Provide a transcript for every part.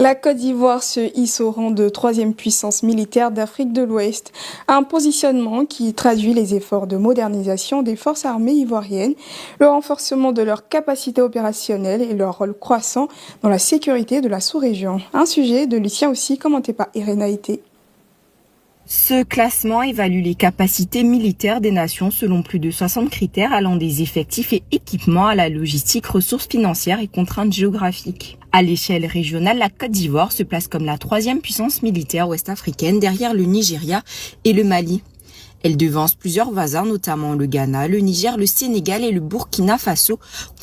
La Côte d'Ivoire se hisse au rang de troisième puissance militaire d'Afrique de l'Ouest, un positionnement qui traduit les efforts de modernisation des forces armées ivoiriennes, le renforcement de leurs capacités opérationnelles et leur rôle croissant dans la sécurité de la sous-région. Un sujet de Lucien aussi commenté par Irena Ité. Ce classement évalue les capacités militaires des nations selon plus de 60 critères allant des effectifs et équipements à la logistique, ressources financières et contraintes géographiques. À l'échelle régionale, la Côte d'Ivoire se place comme la troisième puissance militaire ouest-africaine derrière le Nigeria et le Mali. Elle devance plusieurs voisins, notamment le Ghana, le Niger, le Sénégal et le Burkina Faso,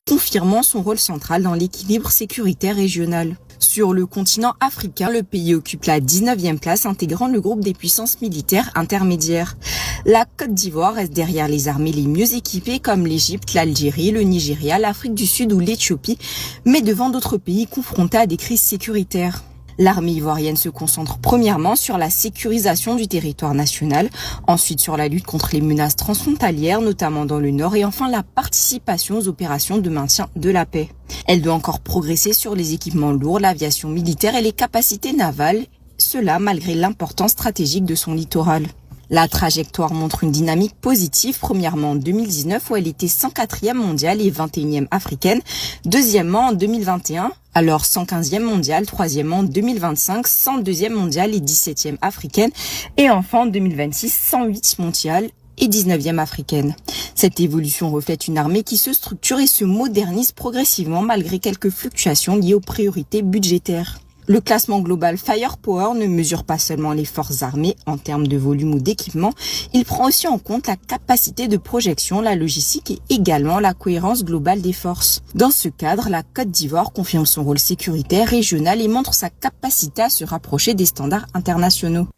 confirmant son rôle central dans l'équilibre sécuritaire régional. Sur le continent africain, le pays occupe la 19e place, intégrant le groupe des puissances militaires intermédiaires. La Côte d'Ivoire reste derrière les armées les mieux équipées comme l'Égypte, l'Algérie, le Nigeria, l'Afrique du Sud ou l'Éthiopie, mais devant d'autres pays confrontés à des crises sécuritaires. L'armée ivoirienne se concentre premièrement sur la sécurisation du territoire national, ensuite sur la lutte contre les menaces transfrontalières, notamment dans le nord, et enfin la participation aux opérations de maintien de la paix. Elle doit encore progresser sur les équipements lourds, l'aviation militaire et les capacités navales, cela malgré l'importance stratégique de son littoral. La trajectoire montre une dynamique positive, premièrement en 2019 où elle était 104e mondiale et 21e africaine, deuxièmement en 2021, alors 115e mondiale, troisièmement en 2025, 102e mondiale et 17e africaine, et enfin en 2026, 108 mondiale et 19e africaine. Cette évolution reflète une armée qui se structure et se modernise progressivement malgré quelques fluctuations liées aux priorités budgétaires. Le classement global Firepower ne mesure pas seulement les forces armées en termes de volume ou d'équipement, il prend aussi en compte la capacité de projection, la logistique et également la cohérence globale des forces. Dans ce cadre, la Côte d'Ivoire confirme son rôle sécuritaire régional et montre sa capacité à se rapprocher des standards internationaux.